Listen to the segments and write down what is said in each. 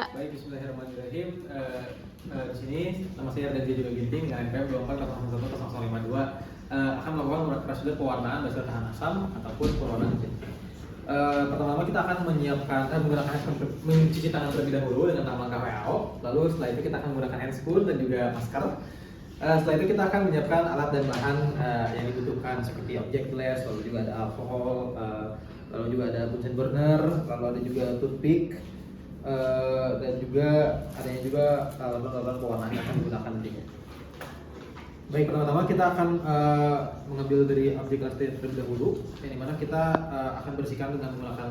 Baik, Bismillahirrahmanirrahim. Di sini nama saya Ardan Jadi Ginting dengan NPM 24011052 akan melakukan prosedur pewarnaan berdasarkan asam ataupun pewarnaan jet. Pertama-tama kita akan menggunakan mencuci tangan terlebih dahulu dengan langkah WHO. Lalu setelah itu kita akan menggunakan handscoon dan juga masker. Setelah itu kita akan menyiapkan alat dan bahan yang dibutuhkan seperti objek glass, lalu juga ada alkohol, lalu juga ada Bunsen burner, lalu ada juga toothpick. Dan juga adanya juga laba-laba pewarnaan yang akan digunakan nantinya. Baik, pertama-tama kita akan mengambil dari objek glass terlebih dahulu, yang dimana kita akan bersihkan dengan menggunakan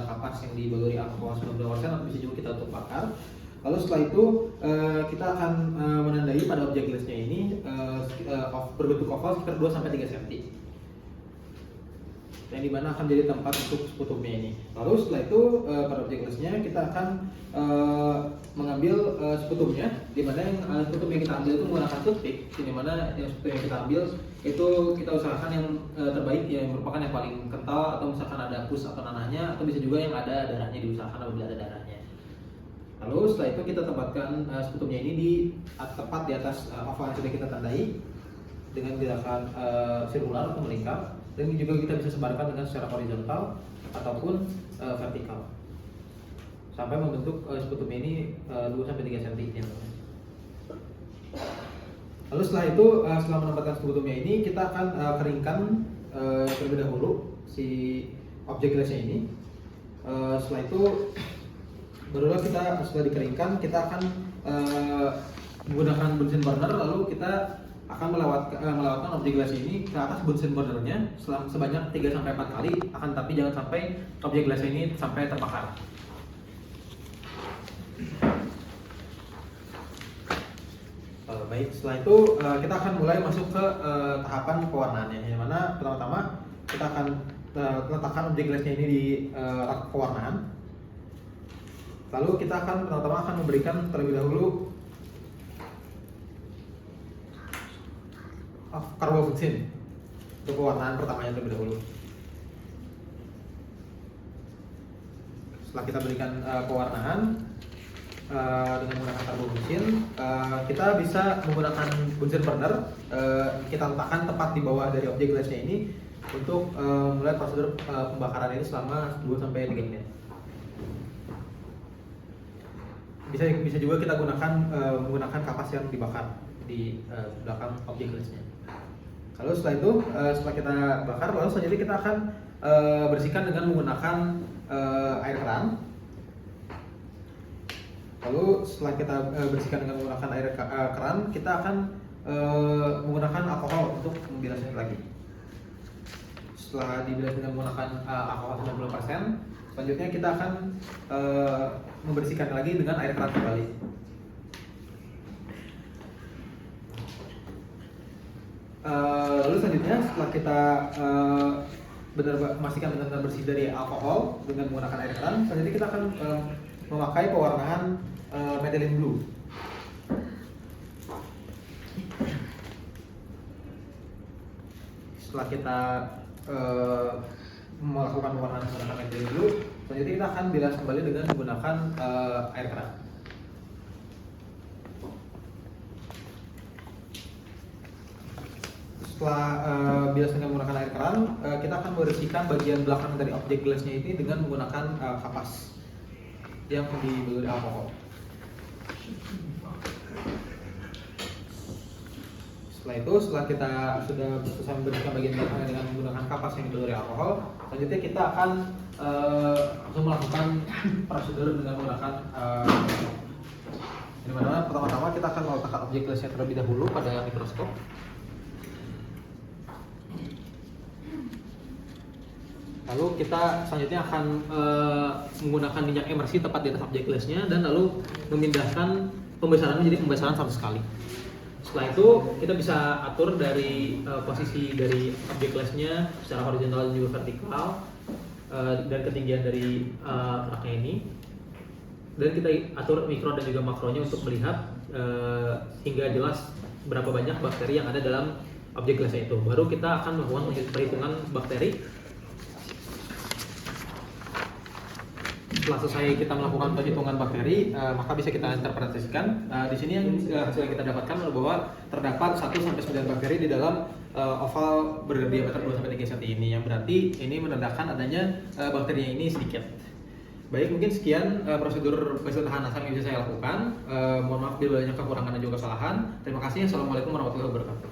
kapas yang dibaluri alkohol 90% atau bisa juga kita tutup bakar. Lalu setelah itu kita akan menandai pada objek glassnya ini berbentuk oval sekitar 2-3 cm. Yang dimana akan jadi tempat untuk tutupnya ini. Lalu setelah itu pada objek glassnya kita akan mengambil sekutumnya, dimana yang sekutum yang kita ambil itu menggunakan toothpick, dimana yang sekutum yang kita ambil itu kita usahakan yang terbaik, yang merupakan yang paling kental, atau misalkan ada pus atau nanahnya, atau bisa juga yang ada darahnya, diusahakan apabila ada darahnya. Lalu setelah itu kita tempatkan sekutumnya ini di tepat di atas oval yang sudah kita tandai dengan gerakan sirkular atau melingkar. Dan juga kita bisa sebarkan dengan secara horizontal ataupun vertikal sampai membentuk sekutumnya ini 2-3 cm. Lalu setelah itu, setelah menempatkan sekutumnya ini, kita akan keringkan terlebih dahulu si objek glassnya ini. Setelah itu barulah kita, setelah dikeringkan, kita akan menggunakan Bunsen burner, lalu kita akan melewatkan objek glass ini ke atas Bunsen burnernya sebanyak 3-4 kali, akan tapi jangan sampai objek glass ini sampai terbakar. Baik, setelah itu kita akan mulai masuk ke tahapan pewarnaannya, yang mana pertama-tama kita akan letakkan objek glassnya ini di rak pewarnaan. Lalu kita akan pertama-tama akan memberikan terlebih dahulu karbofluksin untuk pewarnaan pertamanya terlebih dahulu. Setelah kita berikan pewarnaan dengan menggunakan karbofluksin, kita bisa menggunakan Bunsen burner. Kita letakkan tepat di bawah dari objek glassnya ini untuk mulai prosedur pembakaran ini selama 2-3 menit. Bisa juga kita menggunakan kapas yang dibakar di belakang objek glassnya. Lalu setelah itu, setelah kita bakar, lalu selanjutnya kita akan bersihkan dengan menggunakan air keran. Lalu setelah kita bersihkan dengan menggunakan air keran, kita akan menggunakan alkohol untuk membilasnya lagi. Setelah dibilas dengan menggunakan alkohol 90%, selanjutnya kita akan membersihkan lagi dengan air keran kembali. Lalu selanjutnya, setelah kita memastikan benar-benar bersih dari alkohol dengan menggunakan air keran, selanjutnya kita akan memakai pewarnaan methylene blue. Setelah kita melakukan pewarnaan menggunakan methylene blue, selanjutnya kita akan bilas kembali dengan menggunakan air keran. Setelah bilas dengan menggunakan air keran, kita akan membersihkan bagian belakang dari objek glassnya ini dengan menggunakan kapas yang dibaluri alkohol. Setelah itu, setelah kita sudah selesai membersihkan bagian belakang dengan menggunakan kapas yang dibaluri alkohol, selanjutnya kita akan langsung melakukan prosedur dengan menggunakan dimana pertama-tama kita akan meletakkan objek glassnya terlebih dahulu pada mikroskop. Lalu kita selanjutnya akan menggunakan minyak emersi tepat di atas objek glassnya, dan lalu memindahkan pembesarannya menjadi pembesaran 100 kali. Setelah itu kita bisa atur dari posisi dari objek glassnya secara horizontal dan juga vertikal, dan ketinggian dari raknya ini, dan kita atur mikro dan juga makronya untuk melihat hingga jelas berapa banyak bakteri yang ada dalam objek glassnya itu. Baru kita akan melakukan perhitungan bakteri. setelah selesai kita melakukan perhitungan bakteri, maka bisa kita interpretasikan. Di sini yang hasil yang kita dapatkan adalah bahwa terdapat 1-9 bakteri di dalam oval berdiameter 2-3 cm ini, yang berarti ini menandakan adanya bakterinya ini sedikit. Baik, mungkin sekian prosedur basil tahan asam yang bisa saya lakukan. Mohon maaf bila banyak kekurangan dan juga kesalahan. Terima kasih. Assalamualaikum warahmatullahi wabarakatuh.